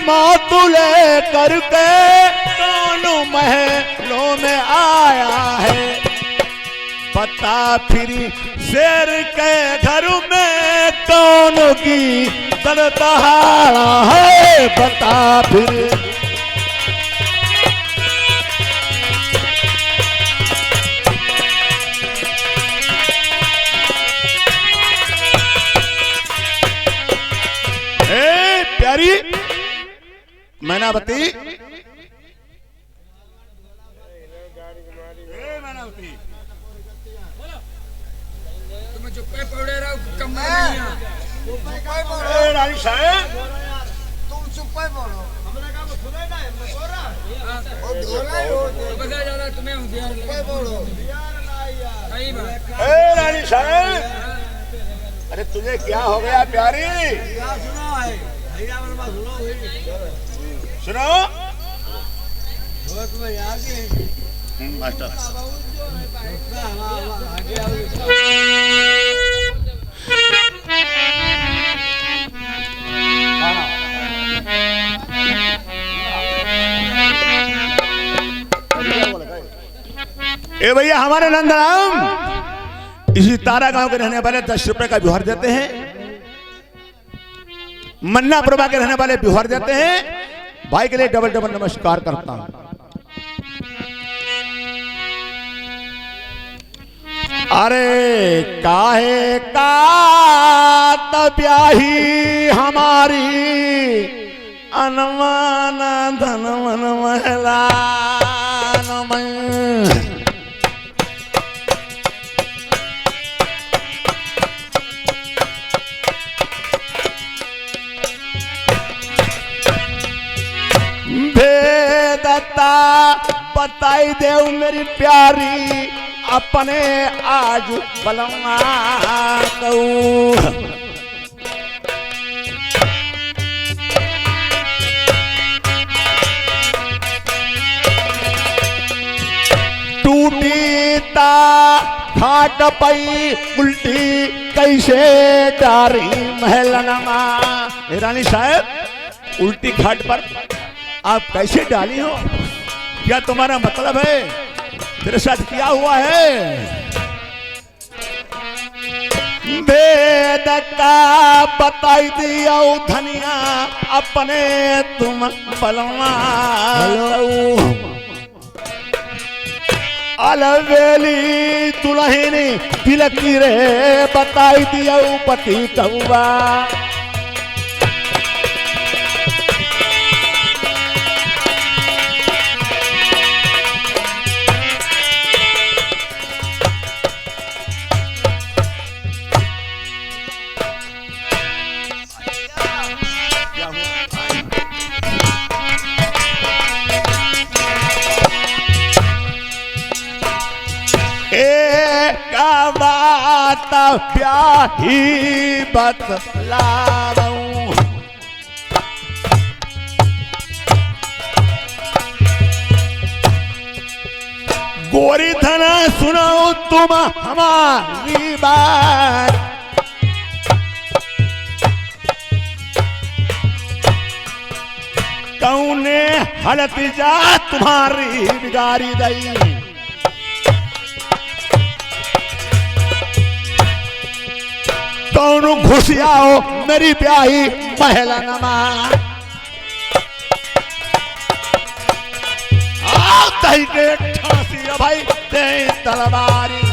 मौत ले करके कौन महलों में आया है। पता फिर शेर के घर में कौन की दरदहाड़ा है। बता फिर प्यारी मैनावती, तुम चुप्पे पड़े रहो कमरे में। रानी साहब तुम चुप्पे पड़ो। हमने कहा वो सुने ना, हमने बोल रहा है। और धोला ही हो। तो बता ज्यादा तुम्हें होशियार चुप्पे पड़ो। सही बात। रानी साहब, अरे तुझे क्या हो गया प्यारी? क्या सुना है? भैया बर्मा सुनो सुनो तुम्हें याद है मास्टर। ए भैया, हमारे नंदराम इसी तारा गांव के रहने वाले 10 रुपए का व्यवहार देते हैं। मन्ना प्रभा के रहने वाले व्यवहार देते हैं। भाई के लिए डबल डबल नमस्कार करता हूं। अरे काहे का तब्याही हमारी अनमान धन मन महला भेदता बताई देव मेरी प्यारी अपने आज बलमा कहूं। टूटी ता खाट पई उल्टी कैसे डारी महलनमा। रानी साहब, उल्टी खाट पर आप कैसे डाली हो? क्या तुम्हारा मतलब है? तेरे साथ क्या हुआ है? वेद का बताई दिया धनिया अपने तुम बलवा अलवेली दुल्हनी तिलकी रे बताई दिया पति कौवा। बात प्याही बतलाऊं। गोरी धना सुनाओ तुम हमारी बात। कौने हलत जा तुम्हारी बिगाड़ी दई। कौन घुसियाओ मेरी प्याही महला नमा। तही के ठासी भाई दे तलवारी।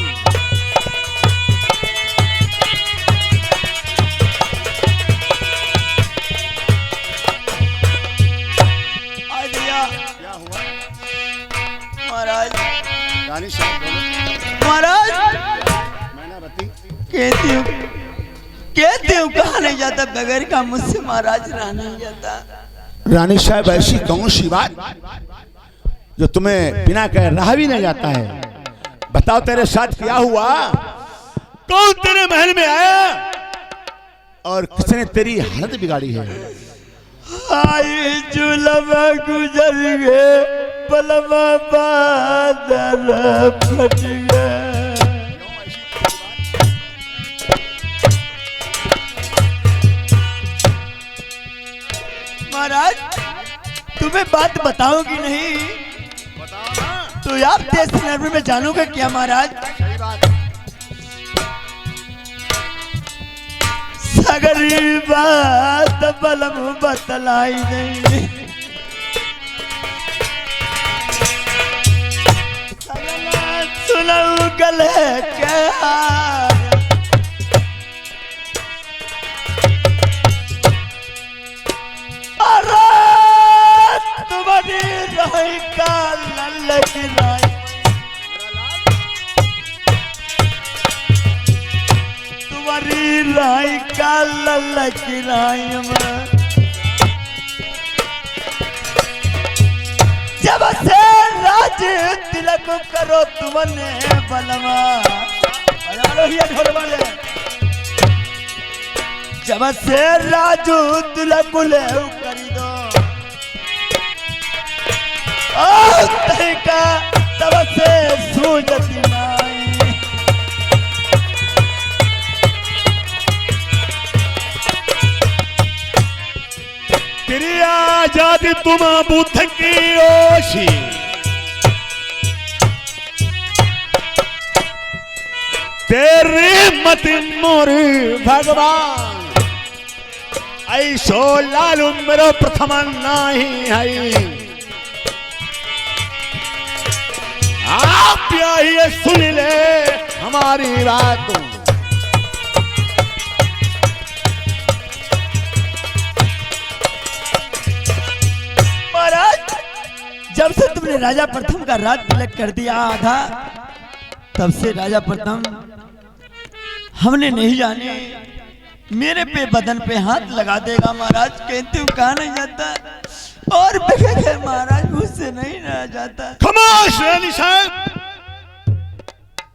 क्या हुआ महाराज? रानी साहब बोलो। महाराज मैनावती, कहती हूँ कहा नहीं जाता बगैर का मुझसे महाराज रहा नहीं जाता। रानी साहब, ऐसी कौन सी बात जो तुम्हें बिना कहे रहा भी नहीं जाता है? बताओ तेरे साथ क्या हुआ? कौन तेरे महल में आया और किसने तेरी हालत बिगाड़ी है? आई जुलमा गुजर गए पलमा बादल फट गए। महाराज तुम्हें बात बताऊंगी नहीं तो आप देश नरवे में जानोगे क्या महाराज? सगरी बात बलम बतलाई नहीं, सुनऊ गले के हार। अरे तुम्हारी राई का लल की राई, तुम्हारी राई का लल की राई में जब से राज तिलक करो तुमने बलवा, ढोल वाले जब से राजू तिलक ले करी दो का तब से सूझती नाई। तेरी आजादी तुम बुद्ध की ओशी, तेरी मत मोरी भगवान, ऐसो लालू मेरो प्रथम नहीं है। आप ये सुन ले हमारी बातों, महाराज जब से तुमने राजा प्रथम का राज तिलक कर दिया था तब से राजा प्रथम हमने नहीं जाने मेरे पे बदन पे हाथ लगा देगा महाराज, कहते हो कहा नहीं जाता और बगैर महाराज मुझसे नहीं रह जाता। खामोश रानी साहब,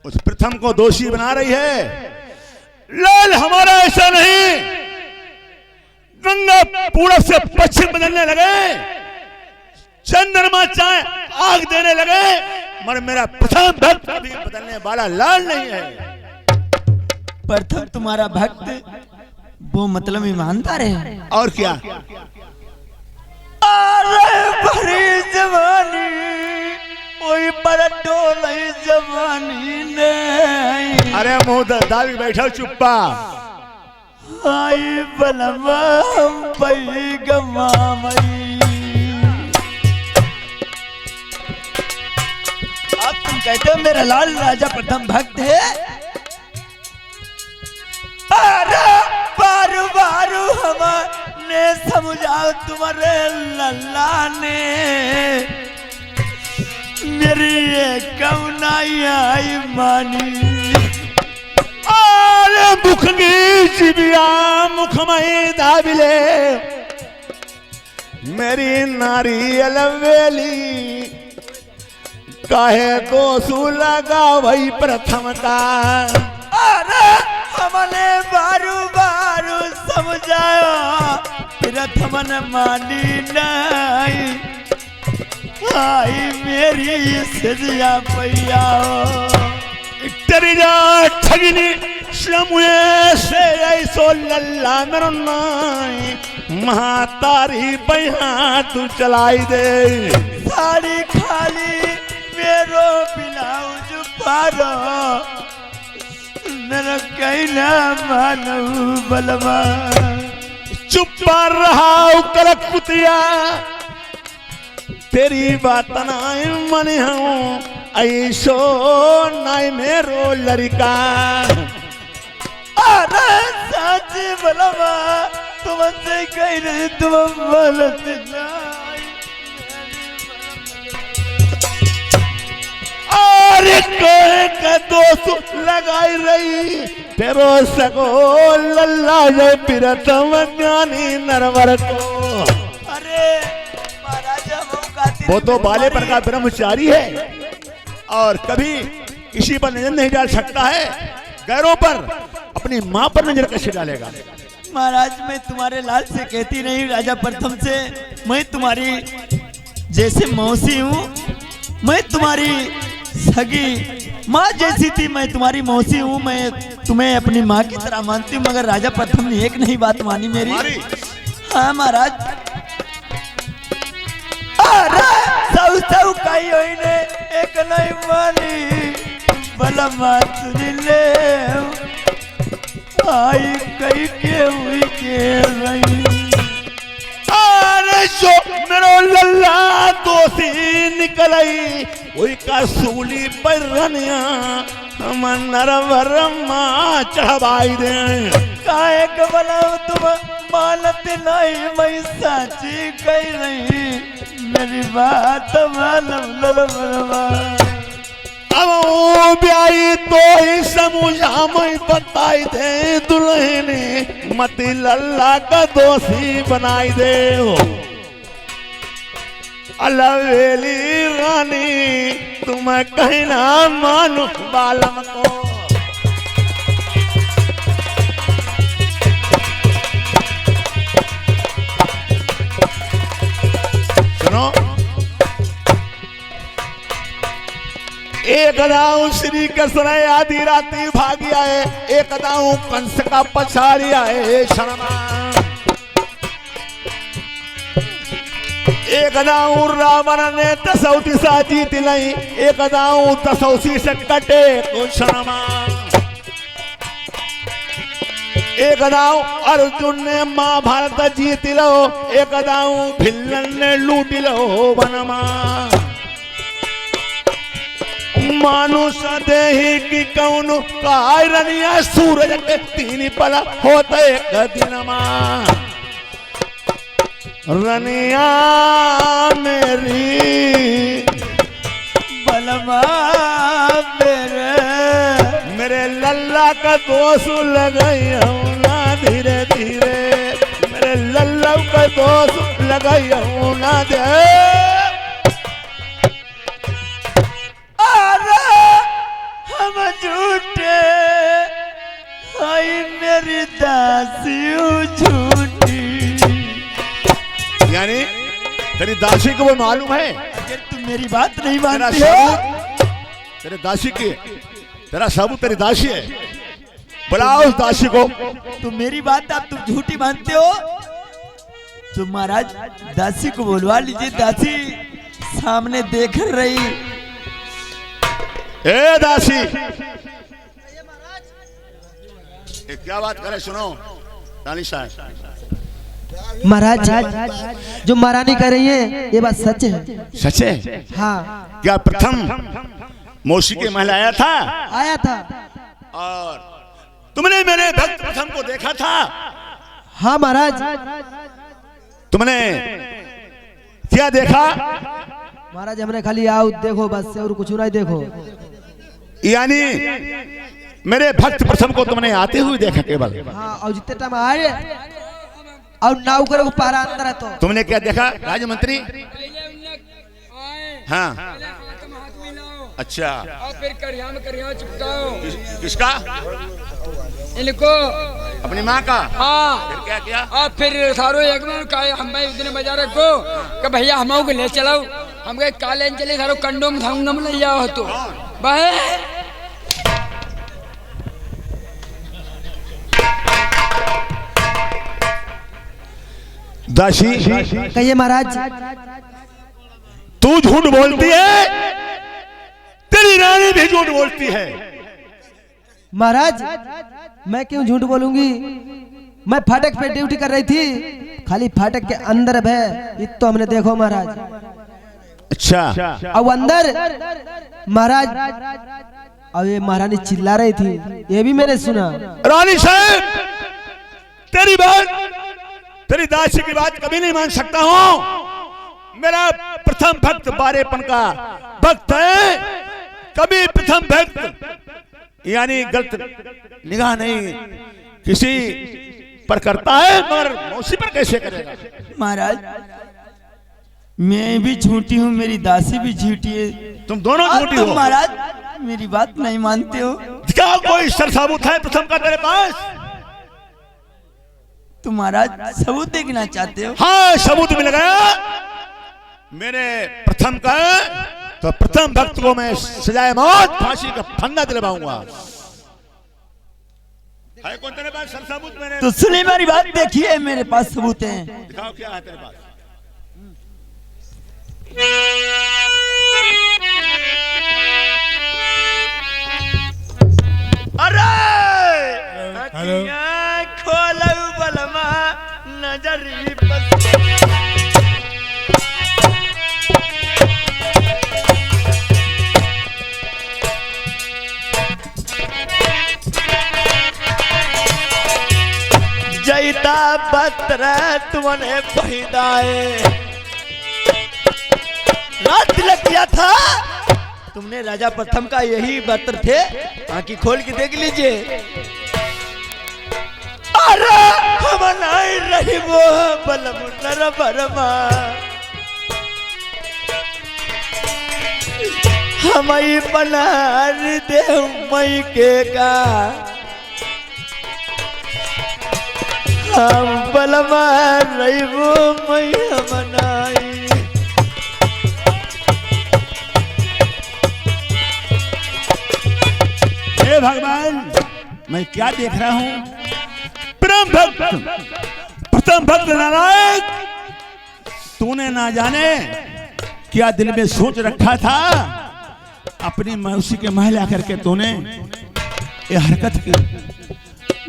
उस प्रथम को दोषी बना रही है। लाल हमारा ऐसा नहीं, गंगा पूरब से पश्चिम बदलने लगे, चंद्रमा चाहे आग देने लगे, मगर मेरा प्रथम भक्त कभी बदलने वाला लाल नहीं है। प्रथम तुम्हारा भक्त वो मतलब ईमानदार है और क्या? अरे भरी जवानी कोई पर डोली जवानी नहीं, अरे मुंह दावी बैठा चुप्पा। आई बलमा हम पई गमा मई। अब तुम कहते हो मेरा लाल राजा प्रथम भक्त है? अरे बारू बारू हमने समझाओ तुम्हारे लल्ला ने मेरी ये कौनाई आई मानी। अरे मुखनी जिबिया मुखमई दाबिले, मेरी नारी अलवेली काहे को लगा वही प्रथम का। अरे हमने बारू बारू समझाया प्रथम ने मानी नहीं, आई मेरी सजिया पैया तेरी जा ठगिनी श्रमुए से ऐसो लल्ला मेरो नाई, महातारी पैहा तू चलाई दे। साड़ी खाली मेरो ब्लाउज पारो मेरा कहना मानू बलवा। चुप रहा कलकुतिया, तेरी बात नाई मन हूँ ऐसो नाई मेरो लड़का। अरे सच बलवा तुमसे कह रहे तुम बोलते नहीं। अरे कोई का दोस्त लगाई रही तेरो सगो लल्ला जे प्रथम ज्ञानी नरवर को। अरे महाराजा वो तो बाले पर का ब्रह्मचारी है और कभी किसी पर नजर नहीं डाल सकता है, गैरों पर अपनी मां पर नजर कैसे डालेगा? महाराज मैं तुम्हारे लाल से कहती नहीं, राजा प्रथम से मैं तुम्हारी जैसे मौसी हूँ, मैं तुम्हारी सगी माँ जैसी थी, मैं तुम्हारी मौसी हूँ, मैं तुम्हें अपनी माँ की तरह मानती हूँ, मगर राजा प्रथम ने एक नहीं बात मानी मेरी। हाँ महाराज सब कही हुई ने एक नहीं मानी बलमा तुझे ले आई कही के हुई के रही अरे जो मेरो लल्ला दोषी निकलई वही का सूली पर रनिया हम नरवरमा चढ़वाई दे काहे के बला तुम मानत नहीं मैं साची कही नहीं मेरी बात मालूम ललबलवा अब वो ब्याई तो ही समझा मैं बताई दे दुल्हनी मती लल्ला का दोषी बनाई दे हो अलवेली रानी तुम्हें कहीं ना मानो बालम को सुनो एक दाऊ श्री कृष्ण आदि राती भागी आए एक दाऊ कंस का पछाड़ी आए शर्मा एक दाऊ रावण ने दसौती सा जीत लाई एक दाऊ दसौसी से कटे को शर्मा एक दाऊ अर्जुन ने महाभारत जीत लो एक दाऊ भिल्लन ने लूट लो वनमा मानुष देही की कौन कायरनिया सूरज के तीन पला होते एक दिनमा रनिया मेरी बलमा मेरे लल्ला का दोष लगाई हूँ ना धीरे धीरे मेरे लल्ला का दोष लगाई हूँ ना दे हम झूठे आई मेरी दासी झूठी यानी तेरी दासी को वो मालूम है अगर तुम मेरी बात नहीं तेरा मानती हो सबूत तेरे दासी की तेरा सबूत तेरी दासी है बुलाओ उस दासी को तुम मेरी बात आप तुम झूठी मानते हो तो महाराज दासी को बुलवा लीजिए दासी सामने देख रही ए दासी ये क्या बात करे सुनो रानी साहब महाराज जो महारानी कर रही है ये बात सच है। सच है हाँ क्या प्रथम मौसी के महल आया था आया था और तुमने मेरे भक्त प्रथम को देखा था हाँ महाराज तुमने क्या देखा महाराज हमने खाली आओ देखो बस से और कुछ नहीं देखो यानी मेरे भक्त प्रथम को तुमने आते हुए देखा केवल हाँ और जितने टाइम आए और नाव करो पारा अंदर है तो तुमने क्या देखा राज्य मंत्री हाँ तुम हाथ मिलाओ अच्छा और फिर करिया चिपकाओ किसका इनको अपनी माँ का हाँ फिर क्या किया और फिर सारो एक में कहे हम भाई उतने बाजार को कि भैया हम को ले चलाओ हम कहे काले चले सारो कंडोम धाउंडम ले जाओ तो भाई दासी कहिए महाराज तू झूठ बोलती है तेरी रानी भी झूठ बोलती है महाराज मैं क्यों झूठ बोलूंगी मैं फाटक पे ड्यूटी कर रही थी खाली फाटक के अंदर है तो हमने देखो महाराज अच्छा अब अंदर महाराज अब ये महारानी चिल्ला रही थी ये भी मैंने सुना रानी साहब तेरी बात तेरी दासी की बात कभी नहीं मान सकता हूँ मेरा प्रथम भक्त बारेपन का भक्त है कभी प्रथम भक्त यानी गलत निगाह नहीं किसी पर करता है मगर मौसी पर कैसे करेगा महाराज मैं भी झूठी हूँ मेरी दासी भी झूठी है तुम दोनों और झूठी तुम हो महाराज मेरी बात नहीं मानते हो क्या कोई सर साबुत है प्रथम का तेरे पास तुम महाराज सबूत देखना चाहते हो हाँ सबूत मिल गया मेरे प्रथम का तो प्रथम भक्त को मैं सजाए मौत फांसी का फंदा दिलवाऊंगा है कौन तेरे पास सर साबुत मेरे तो सुनिए मेरी बात देखिए मेरे पास सबूत हैं दिखाओ क्या है तेरे पास अखियाँ खोलऊ बलमा नजरी बस। जैता पत्र तुमने पहिदाए रात तिलक किया था तुमने राजा प्रथम का यही पत्र थे। आंखी खोल के देख लीजिए। अरे हम नहीं रही वो बलम नर बरमा हम बनार दे मई के का हम बलमा रही वो मई मनाई। हे भगवान, मैं क्या देख रहा हूँ? प्रथम भक्त नारायण, तूने ना जाने क्या दिल में सोच रखा था। अपनी मौसी के महल आकर के तूने ये हरकत की।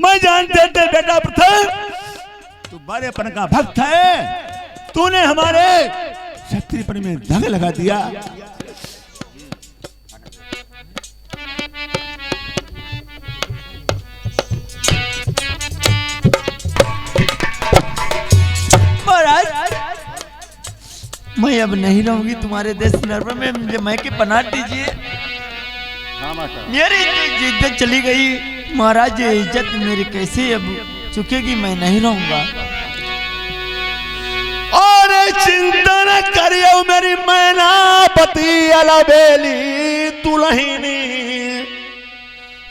मैं जानते थे बेटा प्रथम तू बड़ेपन का भक्त है। तूने हमारे क्षत्रियपन में दाग लगा दिया। मैं अब नहीं रहूंगी तुम्हारे देश नर्म में। मुझे मैं के पनाह दीजिए। मेरी इज्जत चली गई महाराज। ये इज्जत मेरी कैसे अब चुकेगी? मैं नहीं रहूंगा। और चिंता न करियो मेरी मैनापति अलबेली दुल्हनी।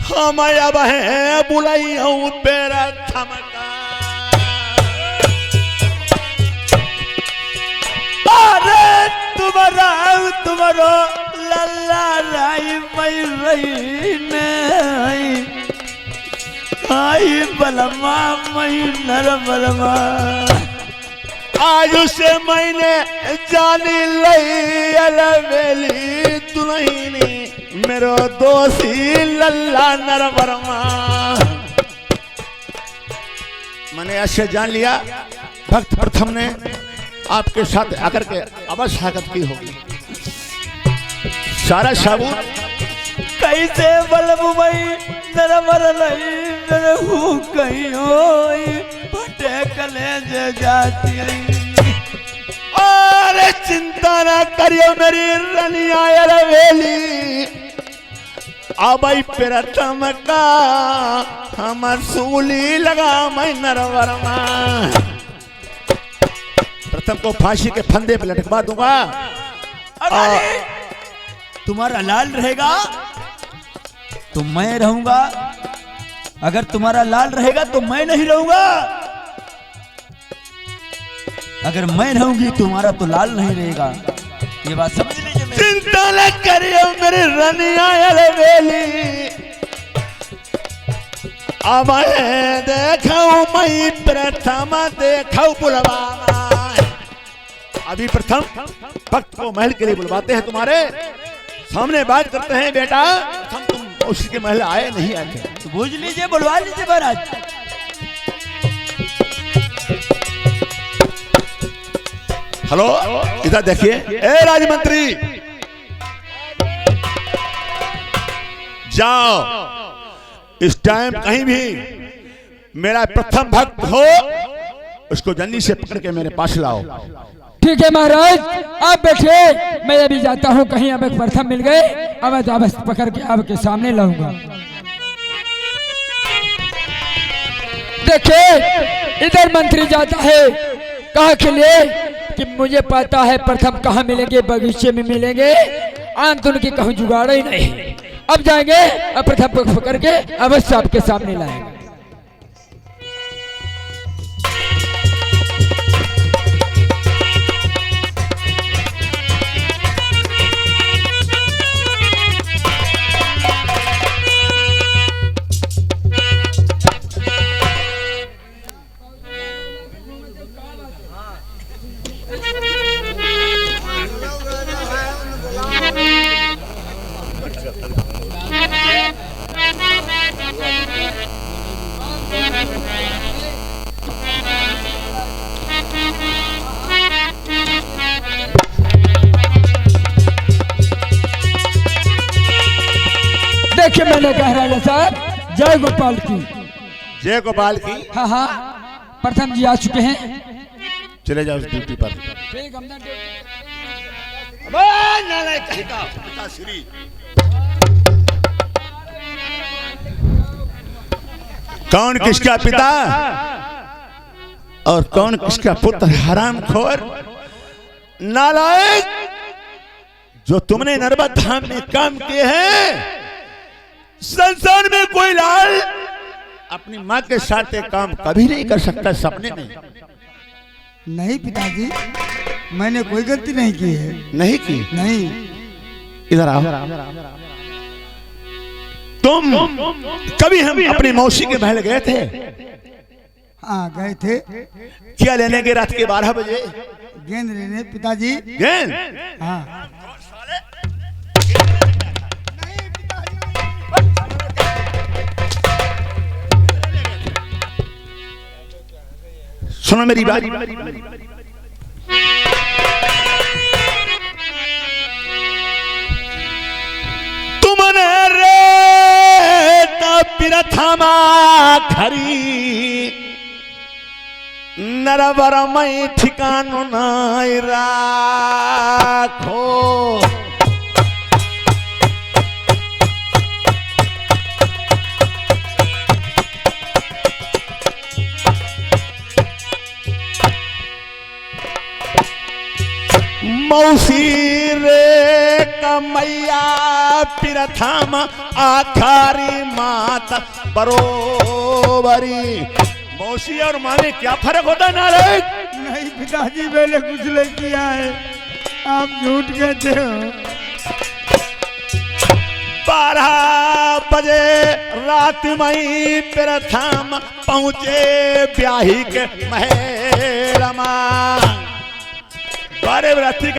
हम अब है बुलाई हूँ पेरा थमका। तुम्हारो लल्ला राई मई रही नहीं आई बलमा मई नर बलमा। आज से मैंने जानी लई अलबेली दुल्हनी मेरो दोषी लल्ला नर बलमा। मैंने ऐसे जान लिया भक्त प्रथम ने आपके साथ आकर के अवश्य हरकत की होगी। सारा सबूत कैसे बलबू भाई नरबर नहीं मेरे हूँ कहीं होई फटे कलेजे जाती और चिंता ना करियो मेरी रनिया अलबेली। अब प्रथम का हम सूली लगा मैं नरवरमा। प्रथम को फांसी के फंदे पे लटकवा दूंगा। तुम्हारा लाल रहेगा तो मैं रहूंगा। अगर तुम्हारा लाल रहेगा तो मैं नहीं रहूंगा। अगर मैं रहूंगी तुम्हारा तो लाल नहीं रहेगा। ये बात समझ लीजिए। चिंता न करियो मेरी रनिया अलबेली। अब देखो मैं प्रथम देखो बुलवा। अभी प्रथम भक्त को महल के लिए बुलवाते हैं। तुम्हारे सामने बात करते हैं बेटा। तुम उसके महल आए नहीं आए थे तो बुझ लीजिए, बुलवा लीजिए महाराज। हेलो, इधर देखिए। ए राजमंत्री, जाओ इस टाइम कहीं भी मेरा प्रथम भक्त हो उसको जल्दी से पकड़ के मेरे पास लाओ। ठीक है महाराज, आप बैठे। मैं अभी जाता हूँ कहीं। अब एक प्रथम मिल गए। अब पकड़ के आपके सामने लाऊंगा। देखिए इधर मंत्री जाता है कहा के लिए कि मुझे पता है प्रथम कहाँ मिलेंगे, बगीचे में मिलेंगे। अंत उनकी कहूँ जुगाड़ ही नहीं। अब जाएंगे, अब प्रथम को पकड़ के अवश्य आपके सामने लाएंगे। ऐसा कह राजा साहब, जय गोपाल की। जय गोपाल की। हाँ हाँ, प्रथम जी आ चुके हैं। चले जाओ उस ड्यूटी पर। ठीक, हम ना ड्यूटी- श्री कौन किसका पिता और कौन किसका पुत्र? हरामखोर नालायक, जो तुमने नर्मदा धाम में काम किए हैं, संसार में कोई लाल अपनी माँ के साथ एक काम कभी नहीं कर सकता सपने में। नहीं पिताजी, मैंने कोई गलती नहीं की है। नहीं की? नहीं। इधर आओ। तुम कभी हम अपनी मौसी के महल गए थे? हाँ गए थे। क्या लेने के? रात के 12 बजे गेंद लेने पिताजी। गेंद? हाँ। सुनो मेरी बात। तुमने रेत प्रथमा खरी नरवर मई ठिकानो नाई राखो। मौसी रे कमैया प्रथम आखारी माता बरोबरी। मौसी और माँ में क्या फर्क होता है नालायक? नहीं पिताजी, मैंने कुछ नहीं किया है, आप झूठ कहते हो। 12 बजे रात मई प्रथम पहुंचे ब्याही के महरमा। 12 रात्रि